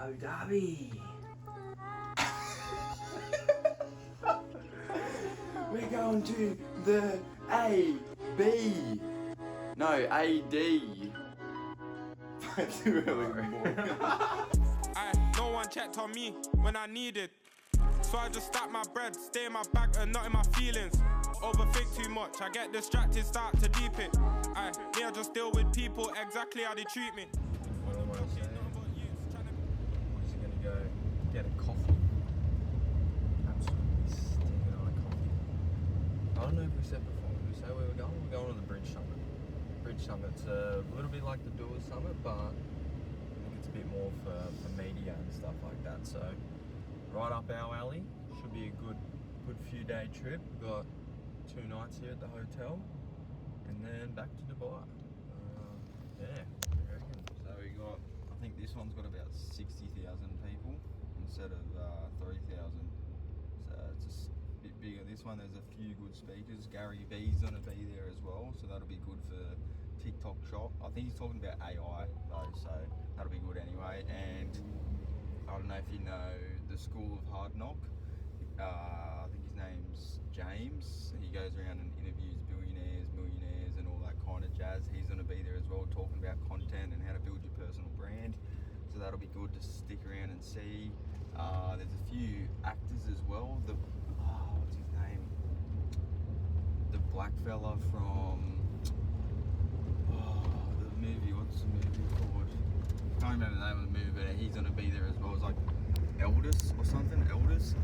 Abu Dhabi. We're going to the A-B. No, A-D. Too early in the morning. No one checked on me when I needed. So I just stack my bread, stay in my bag and not in my feelings. Overthink too much, I get distracted, start to deep it. I just deal with people exactly how they treat me. What am I saying? He's gonna go get a coffee. Absolutely stinking on a coffee. I don't know if we said before, did we say where we're going? We're going to the Bridge Summit. Bridge Summit's a little bit like the Doers Summit, but I think it's a bit more for media and stuff like that. So right up our alley. Should be a good few day trip. We've got 2 nights here at the hotel and then back to Dubai. Yeah, I reckon. So we got, I think this one's got about 60,000 people instead of 3,000. So it's just a bit bigger. This one, there's a few good speakers. Gary V's gonna be there as well, so that'll be good for TikTok shop. I think he's talking about AI though, so that'll be good anyway. And I don't know if you know the School of Hard Knock. I think his name's James. He goes around and interviews billionaires, millionaires and all that kind of jazz. He's going to be there as well, talking about content and how to build your personal brand. So that'll be good to stick around and see. There's a few actors as well. What's his name? The black fella from the movie. What's the movie called? I can't remember the name of the movie, but he's going to be there as well. It's like Elders or something. Elders.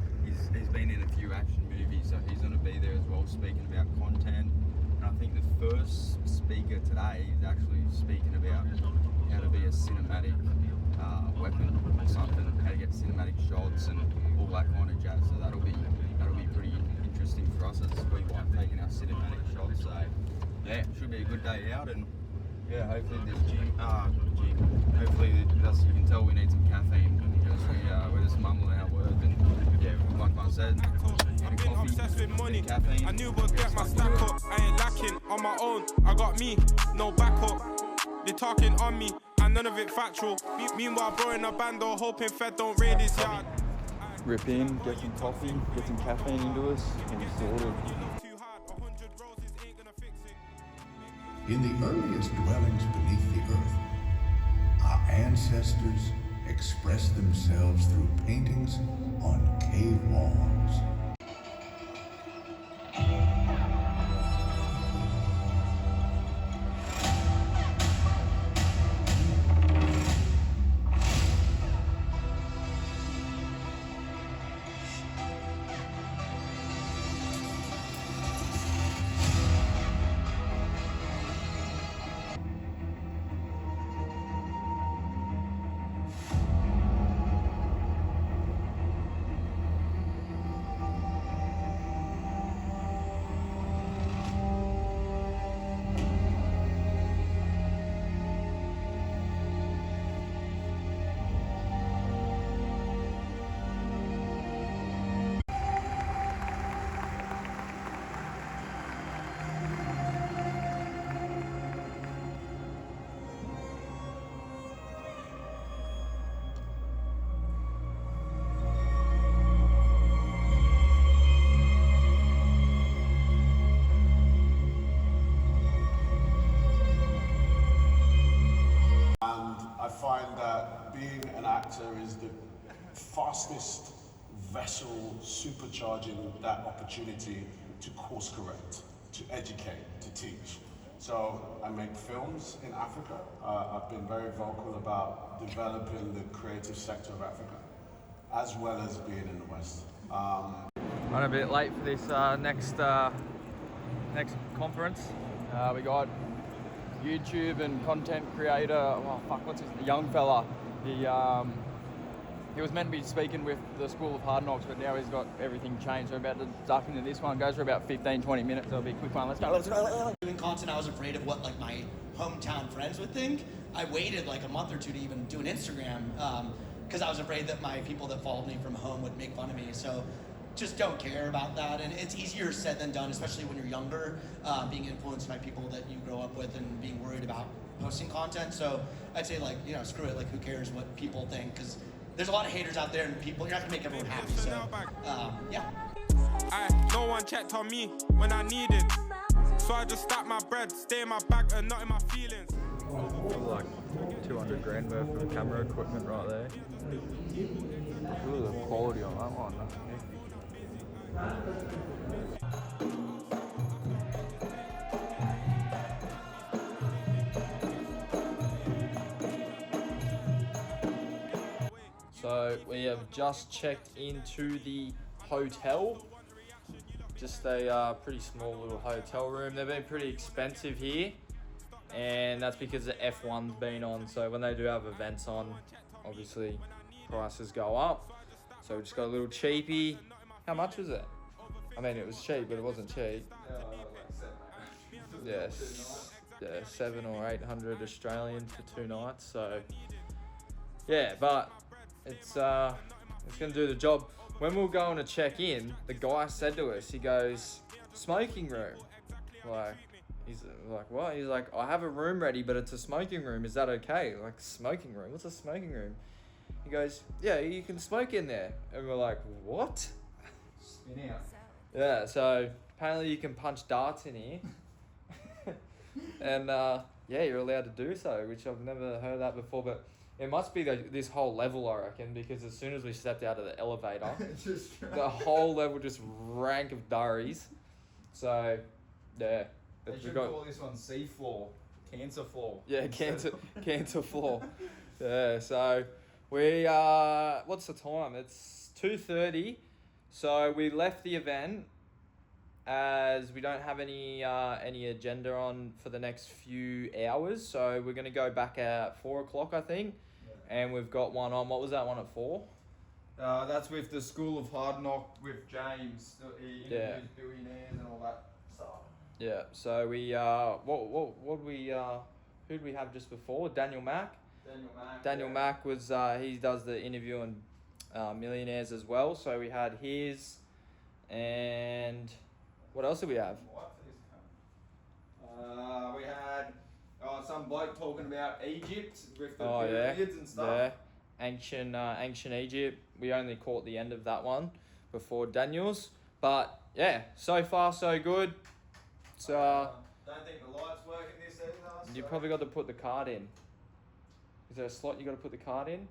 He's been in a few action movies, so he's going to be there as well, speaking about content. And I think the first speaker today is actually speaking about how to be a cinematic weapon or something, how to get cinematic shots and all that kind of jazz. So that'll be pretty interesting for us as we like taking our cinematic shots. So yeah, should be a good day out, and yeah, hopefully this gym. Hopefully this, you can tell we need some caffeine because we're just mumbling our words, and yeah, like I said, I've been obsessed with money. Caffeine. I knew would get my stack up. I ain't lacking on my own. I got me, no backup. They talking on me, and none of it factual. Meanwhile, bro in a bando, hoping Fed don't raid his yard. Rip in, get some coffee, get some caffeine into us, and sorted. In the earliest dwellings beneath the earth, our ancestors expressed themselves through paintings on cave walls. I find that being an actor is the fastest vessel supercharging that opportunity to course correct, to educate, to teach. So I make films in Africa. I've been very vocal about developing the creative sector of Africa, as well as being in the West. I'm a bit late for this next conference. We got YouTube and content creator. What's his name? Young fella. He was meant to be speaking with the School of Hard Knocks, but now he's got everything changed. So we're about to duck into this one. Goes for about 15-20 minutes. It'll be a quick one. Let's go. Doing content, I was afraid of what like my hometown friends would think. I waited like a month or two to even do an Instagram because I was afraid that my people that followed me from home would make fun of me. So just don't care about that, and it's easier said than done, especially when you're younger, being influenced by people that you grow up with and being worried about posting content. So I'd say, like, you know, screw it, like, who cares what people think, because there's a lot of haters out there, and people, you're not gonna make everyone happy. So, yeah. No one checked on me when I needed. So I just stack my bread, stay in my bag and not in my feelings. Like 200 grand worth of camera equipment right there. Look at the quality on that one. So we have just checked into the hotel. Just a pretty small little hotel room. They've been pretty expensive here, and that's because the F1's been on. So when they do have events on, obviously prices go up. So we just got a little cheapie. How much was it? I mean, it was cheap, but it wasn't cheap. Yes, yeah, 700 or 800 Australian for 2 nights. So yeah, but it's gonna do the job. When we were going to check in, the guy said to us, he goes, smoking room. Like, he's like, what? He's like, I have a room ready, but it's a smoking room. Is that okay? Like, smoking room? What's a smoking room? He goes, yeah, you can smoke in there. And we're like, what? Spin out. Yeah, so apparently you can punch darts in here. And yeah, you're allowed to do so, which I've never heard that before, but it must be this whole level, I reckon, because as soon as we stepped out of the elevator, the whole level just rank of durries. So, yeah. They should call this one C floor, cancer floor. Yeah, cancer floor. Yeah, so we, what's the time? It's 2:30. So we left the event as we don't have any agenda on for the next few hours. So we're going to go back at 4 o'clock, I think. And we've got one on. What was that one at 4? That's with the School of Hard Knock with James. He interviews billionaires and all that stuff. Yeah. So we who did we have just before? Daniel Mack. Daniel Mack was he does the interview on Millionaires as well. So we had his, and what else did we have? We had some bloke talking about Egypt with the Oh, pyramids and stuff. Yeah, ancient Egypt. We only caught the end of that one before Daniel's, but yeah, so far so good. So don't think the lights work in this either. you probably got to put the card in. Is there a slot you got to put the card in?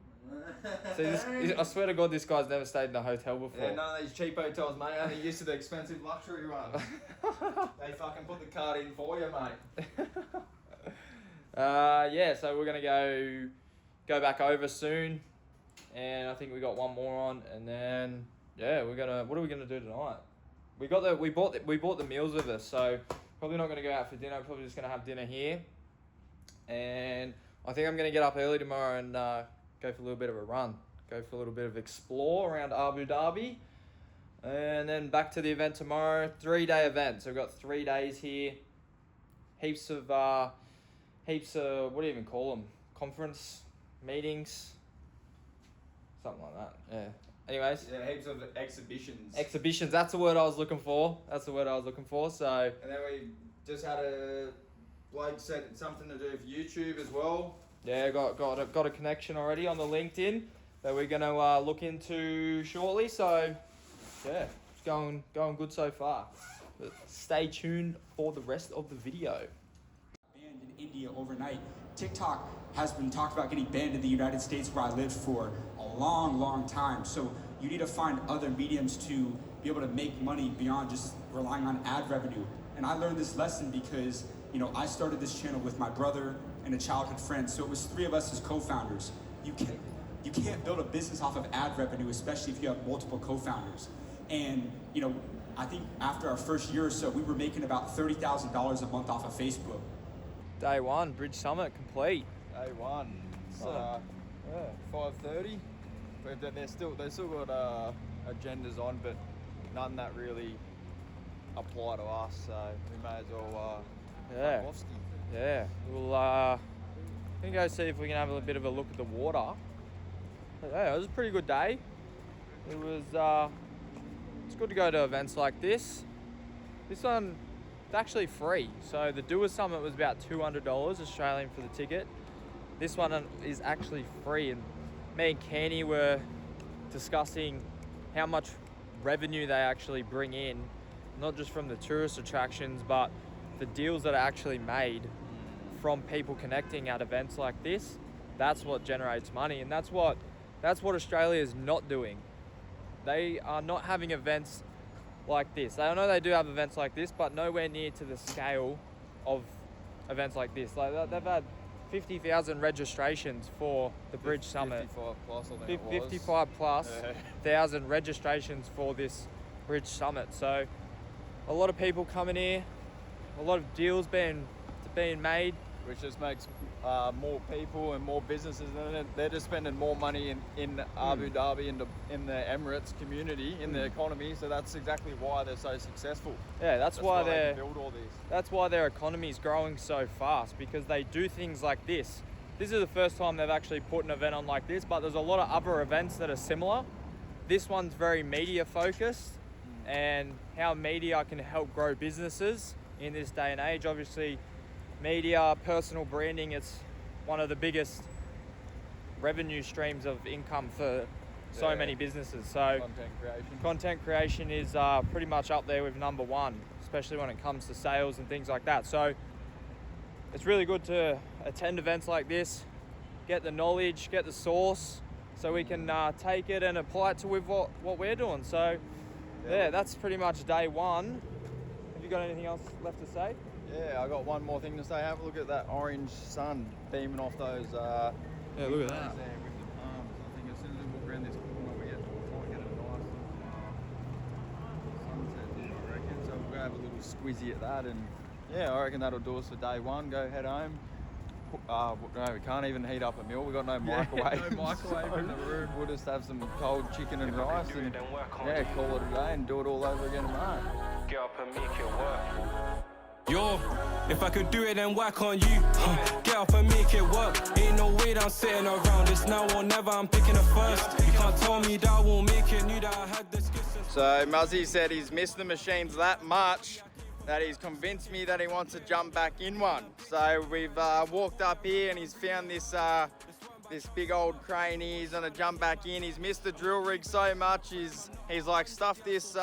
See, I swear to God, this guy's never stayed in a hotel before. Yeah, none of these cheap hotels, mate. Only used to the expensive luxury ones. They fucking put the card in for you, mate. Yeah, so we're gonna go back over soon, and I think we got one more on, and then yeah, what are we gonna do tonight? We bought the meals with us, so probably not gonna go out for dinner. Probably just gonna have dinner here, and I think I'm gonna get up early tomorrow and go for a little bit of a run, go for a little bit of explore around Abu Dhabi, and then back to the event tomorrow. 3-day event, so we've got 3 days here, heaps of what do you even call them? Conference meetings, something like that. Yeah. Anyways. Yeah, heaps of exhibitions. Exhibitions. That's the word I was looking for. So. And then we just had a bloke said something to do with YouTube as well. Yeah, got a connection already on the LinkedIn that we're gonna look into shortly. So, yeah, it's going good so far. But stay tuned for the rest of the video. Banned in India overnight. TikTok has been talked about getting banned in the United States, where I lived for a long time. So you need to find other mediums to be able to make money beyond just relying on ad revenue. And I learned this lesson because, I started this channel with my brother and a childhood friend. So it was 3 of us as co-founders. You can't build a business off of ad revenue, especially if you have multiple co-founders. And, I think after our first year or so, we were making about $30,000 a month off of Facebook. Day 1, Bridge Summit complete. Day 1. So, 5:30. But they still got agendas on, but none that really apply to us. So we may as well. Yeah. We'll can go see if we can have a bit of a look at the water. But, yeah, it was a pretty good day. It was. It's good to go to events like this. This one. It's actually free. So the Doer Summit was about $200 Australian for the ticket. This one is actually free. And me and Kenny were discussing how much revenue they actually bring in, not just from the tourist attractions, but the deals that are actually made from people connecting at events like this. That's what generates money, and that's what Australia is not doing. They are not having events like this. I know they do have events like this, but nowhere near to the scale of events like this. Like they've had 50,000 registrations for the Bridge Summit. 55 plus, I think it was. 55 plus thousand registrations for this Bridge Summit. So a lot of people coming here, a lot of deals being made. Which just makes more people and more businesses, and they're just spending more money in Abu Dhabi, in the Emirates community, in the economy. So that's exactly why they're so successful. Yeah, that's why they build all these. That's why their economy is growing so fast, because they do things like this. This is the first time they've actually put an event on like this, but there's a lot of other events that are similar. This one's very media focused, and how media can help grow businesses in this day and age. Obviously, media, personal branding, it's one of the biggest revenue streams of income for so many businesses. So content creation is pretty much up there with number one, especially when it comes to sales and things like that. So it's really good to attend events like this, get the knowledge, get the source, so we can take it and apply it to with what we're doing. So yeah, that's pretty much day one. Have you got anything else left to say? Yeah, I got one more thing to say. Have a look at that orange sun beaming off those. Yeah, look at that. There with the palms. I think as soon as we walk around this corner, we might get a nice sunset here, I reckon. So we'll go have a little squizzy at that, and yeah, I reckon that'll do us for day one. Go head home. No, we can't even heat up a meal. We've got no microwave. No microwave in the room. We'll just have some cold chicken and rice, and yeah, call it a day and do it all over again tomorrow. Get up and make it work. Yo, if I could do it, then why can't you? Get up and make it work. Ain't no way that I'm sitting around. It's now or never, I'm picking it first. You can't tell me that I won't make it. Knew that I had this kiss. So Muzzy said he's missed the machines that much that he's convinced me that he wants to jump back in one. So we've walked up here and he's found this this big old crane. He's gonna jump back in. He's missed the drill rig so much. He's like, stuff this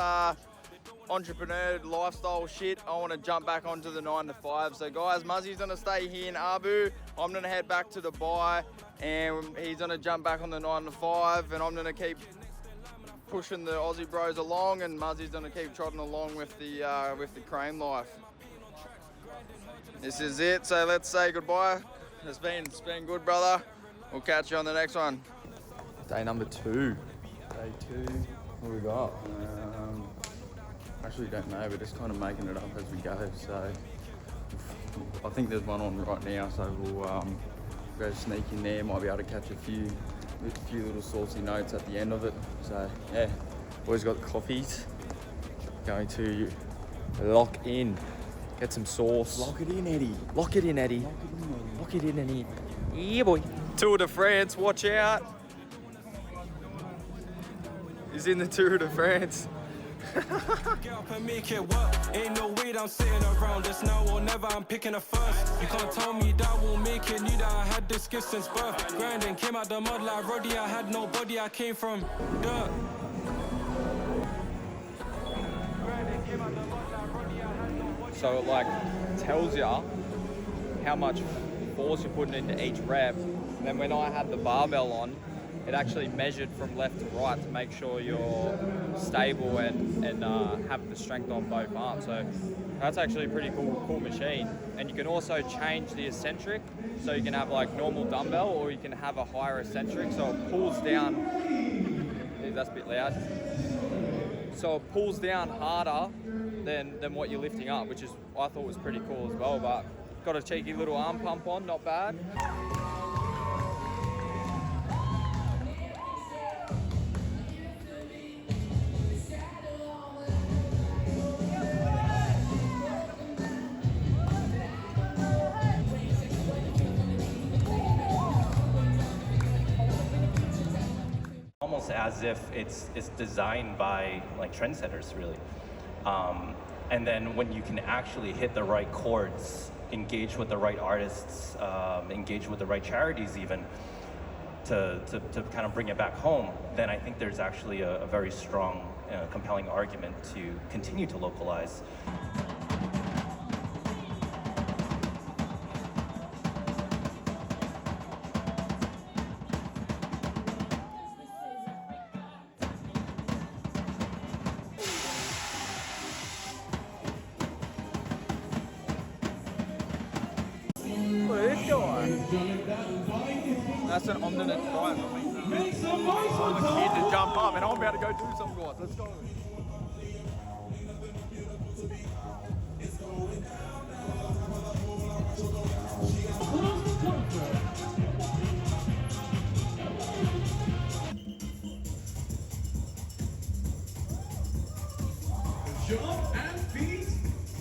entrepreneur lifestyle shit. I want to jump back onto the 9 to 5. So guys, Muzzy's gonna stay here in Abu. I'm gonna head back to Dubai, and he's gonna jump back on the 9 to 5, and I'm gonna keep pushing the Aussie bros along, and Muzzy's gonna keep trotting along with the crane life. This is it. So let's say goodbye. It's been good, brother. We'll catch you on the next one. Day number 2. Day 2. What we got? Actually don't know, we're just kind of making it up as we go, so I think there's one on right now, so we'll go sneak in there, might be able to catch a few little saucy notes at the end of it. So yeah, always got the coffees. Going to lock in, get some sauce. Lock it in, Eddie. Lock it in, Eddie. Lock it in, Eddie. Yeah, boy. Tour de France, watch out. He's in the Tour de France. Get up and make it work. Ain't no way that I'm sitting around. It's now or never, I'm picking it first. You can't tell me that I won't make it. Knew that I had this gift since birth. Grinding, came out the mud like Roddy. I had no body, I came from dirt. So it like tells you how much force you're putting into each rep. And then when I had the barbell on, it actually measured from left to right to make sure you're stable and have the strength on both arms. So that's actually a pretty cool machine. And you can also change the eccentric. So you can have like normal dumbbell, or you can have a higher eccentric. So it pulls down, that's a bit loud. So it pulls down harder than what you're lifting up, which is, I thought was pretty cool as well. But got a cheeky little arm pump on, not bad. Almost as if it's designed by like trendsetters, really. And then when you can actually hit the right chords, engage with the right artists, engage with the right charities even, to kind of bring it back home, then I think there's actually a very strong, compelling argument to continue to localize. Look at this guy. That's an omniscient guy. Make some noise for the kid to jump up, and I'm about to go do some guys. Let's go. Jump and feet.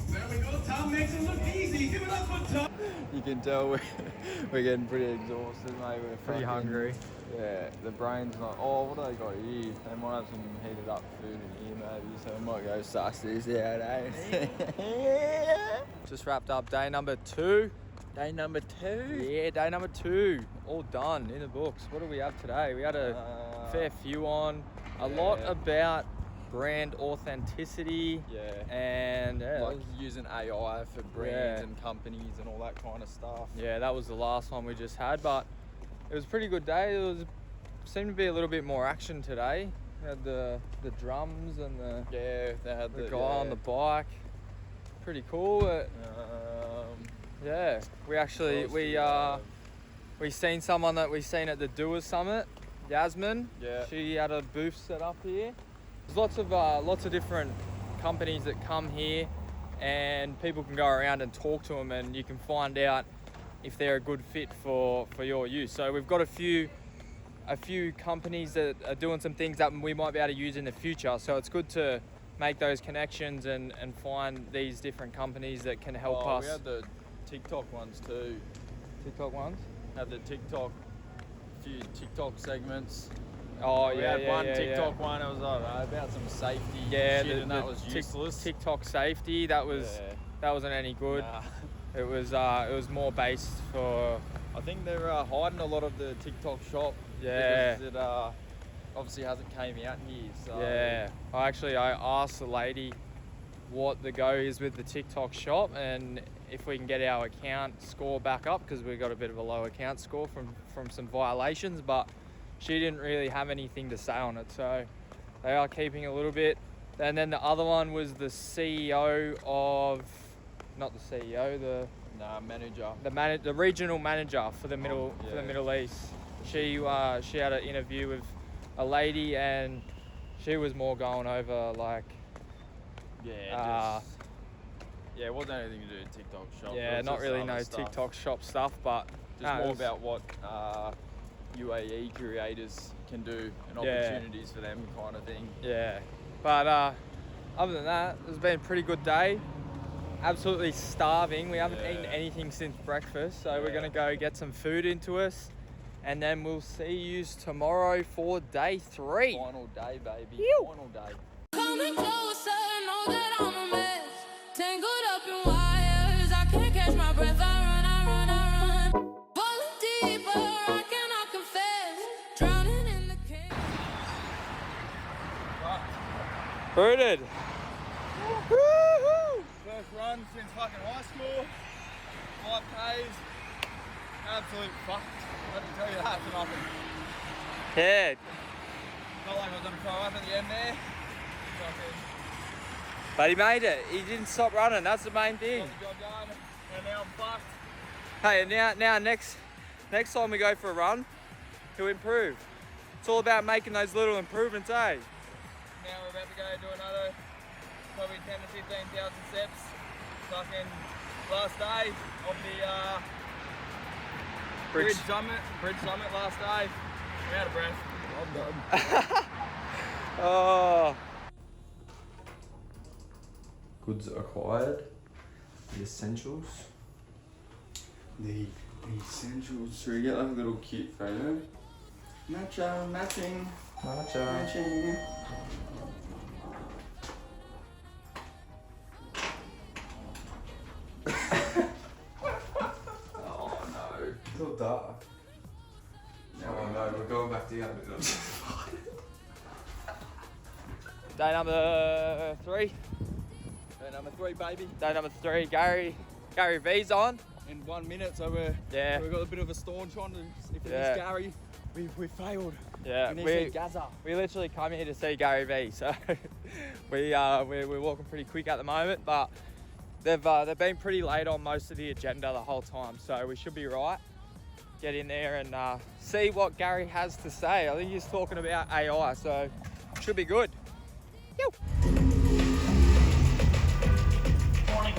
There we go. Tom makes it look easy. Give it up for Tom. You can tell we're getting pretty exhausted, mate. We're pretty hungry. Yeah, the brain's not. Oh, what do they got here? They might have some heated up food in here, maybe. So we might go suss this out, eh? Just wrapped up day number 2. Day number 2. Yeah, day number 2. All done in the books. What do we have today? We had a fair few on. A lot about brand authenticity. Yeah. And Like using AI for brands and companies and all that kind of stuff. Yeah, that was the last one we just had, but it was a pretty good day. Seemed to be a little bit more action today. We had the drums and they had the guy on the bike. Pretty cool. Yeah, we seen someone that we seen at the Doers Summit, Yasmin. Yeah. She had a booth set up here. There's lots of different companies that come here, and people can go around and talk to them, and you can find out if they're a good fit for your use. So we've got a few companies that are doing some things that we might be able to use in the future. So it's good to make those connections and find these different companies that can help us. We had the TikTok ones too. TikTok ones? Had the few TikTok segments. Oh, we had one TikTok one. It was about some safety shit, and that was useless. TikTok safety. That wasn't any good. Nah. It was more based for. I think they're hiding a lot of the TikTok shop. Yeah. Because it obviously hasn't came out here. So. Yeah. I asked the lady what the go is with the TikTok shop, and if we can get our account score back up, because we got a bit of a low account score from some violations, but she didn't really have anything to say on it, so they are keeping a little bit. And then the other one was the CEO of, not the CEO, manager. The regional manager for the Middle East. She had an interview with a lady, and she was more going over like. It wasn't anything to do with TikTok shop. Yeah, not really no stuff. TikTok shop stuff, but just more about what UAE creators can do and opportunities for them kind of thing. Yeah, but other than that, it's been a pretty good day. Absolutely starving. We haven't eaten anything since breakfast, so we're gonna go get some food into us, and then we'll see you tomorrow for day 3. Final day, baby. Ew. Final day. Coming closer, know that I'm a mess. Tangled up in wires, I can't catch my breath. I run. Falling deeper, I cannot confess. Drowning in the cave. Rooted. Woohoo! First run since fucking high school. 5Ks. Absolute fucked. Let me tell you that for nothing. Yeah. Felt like I was gonna throw up at the end there. But he made it. He didn't stop running. That's the main thing. Got the job done, and now I'm fucked. Hey, and now next time we go for a run, he'll improve. It's all about making those little improvements, eh? Now we're about to go do another probably 10 to 15,000 steps. Fucking last day of the Bridge Summit last day. I'm out of breath. I'm done. Oh. Goods acquired. The essentials. The essentials. So we get like a little cute photo. Matching. Oh no. It's all dark. Now we know going back together. Day number 3. Day number 3, baby. Day number 3. Gary V's on. In 1 minute, so we've got a bit of a staunch on. If it is Gary, we failed. Yeah, we need to see Gaza. We literally come here to see Gary V, so we're walking pretty quick at the moment, but they've been pretty late on most of the agenda the whole time, so we should be right. Get in there and see what Gary has to say. I think he's talking about AI, so should be good. Yo. Morning.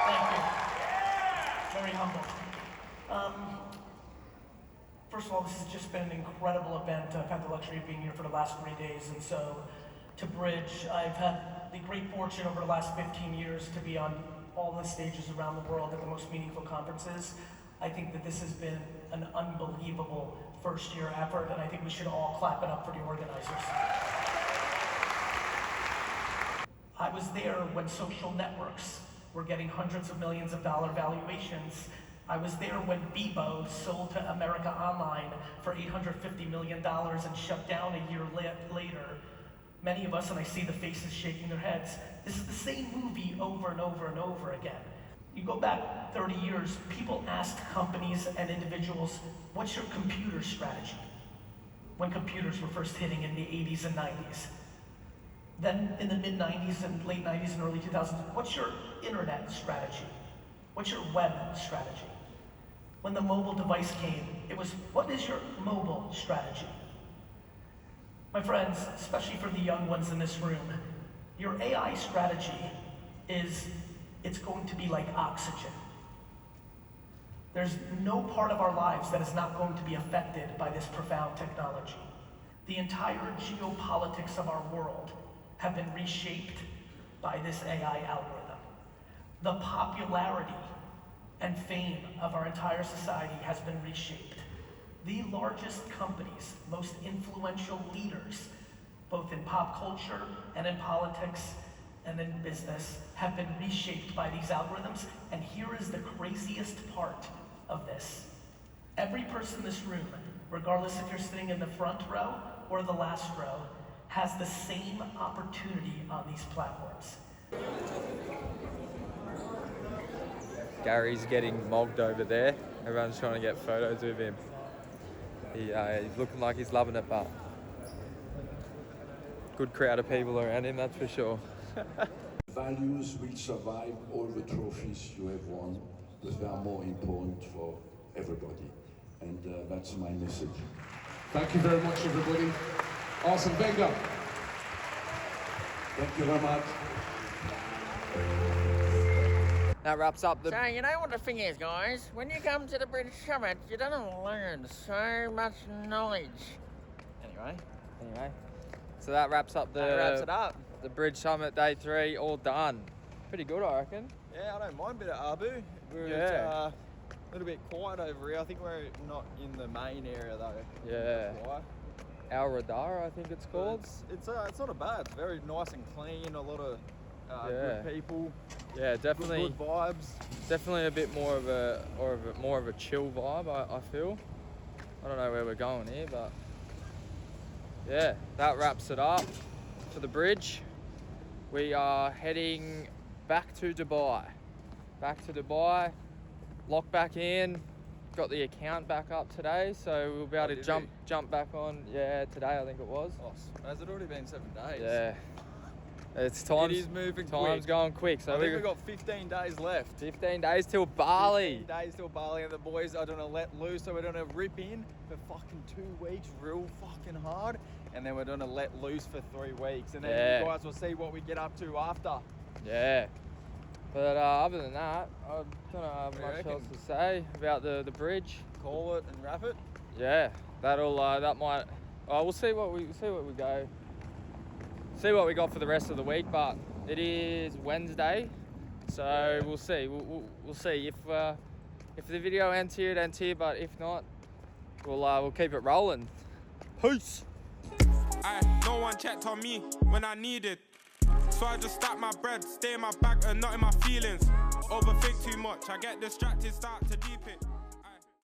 Thank you. Very humble. First of all, this has just been an incredible event. I've had the luxury of being here for the last 3 days, and so to bridge, I've had the great fortune over the last 15 years to be on all the stages around the world at the most meaningful conferences. I think that this has been an unbelievable first-year effort, and I think we should all clap it up for the organizers. I was there when social networks were getting hundreds of millions of dollar valuations. I was there when Bebo sold to America Online for $850 million and shut down a year later. Many of us, and I see the faces shaking their heads, this is the same movie over and over and over again. You go back 30 years, people asked companies and individuals, what's your computer strategy? When computers were first hitting in the 80s and 90s. Then in the mid-90s and late 90s and early 2000s, what's your internet strategy? What's your web strategy? When the mobile device came, it was, what is your mobile strategy? My friends, especially for the young ones in this room, your AI strategy it's going to be like oxygen. There's no part of our lives that is not going to be affected by this profound technology. The entire geopolitics of our world have been reshaped by this AI algorithm. The popularity and fame of our entire society has been reshaped. The largest companies, most influential leaders, both in pop culture and in politics and in business, have been reshaped by these algorithms. And here is the craziest part of this. Every person in this room, regardless if you're sitting in the front row or the last row, has the same opportunity on these platforms. Gary's getting mogged over there. Everyone's trying to get photos with him. He's looking like he's loving it, but good crowd of people around him, that's for sure. Values will survive all the trophies you have won, because they are more important for everybody. And that's my message. Thank you very much, everybody. Awesome, Benga. Thank you very much. That wraps up the... So, you know what the thing is, guys? When you come to the British Summit, you're going to learn so much knowledge. Anyway. So that wraps up That wraps it up. The Bridge Summit Day 3, all done. Pretty good, I reckon. Yeah, I don't mind a bit of Abu. We're a little bit quiet over here. I think we're not in the main area though. Yeah. Al Radar, I think it's called. It's not bad. It's very nice and clean. A lot of good people. Yeah, definitely. Good vibes. Definitely a bit more of a chill vibe. I feel. I don't know where we're going here, but yeah, that wraps it up for the bridge. We are heading back to Dubai. Lock back in. Got the account back up today, so we'll be able to jump back on. Yeah, today I think it was. Oh, has it already been 7 days? Yeah. It is moving quick. Time's going quick. So we've got 15 days left. 15 days till Bali. 15 days till Bali, and the boys are going to let loose, so we're going to rip in for fucking 2 weeks real fucking hard, and then we're going to let loose for 3 weeks, and then you guys will see what we get up to after. Yeah. But other than that, I don't have much else to say about the bridge. Call it and wrap it. Yeah, that might. We'll see what we go. See what we got for the rest of the week. But it is Wednesday, so we'll see. We'll see if the video ends here, it ends here. But if not, we'll keep it rolling. Peace. No one checked on me when I needed. So I just stack my bread, stay in my bag and not in my feelings. Overthink too much, I get distracted, start to deep it.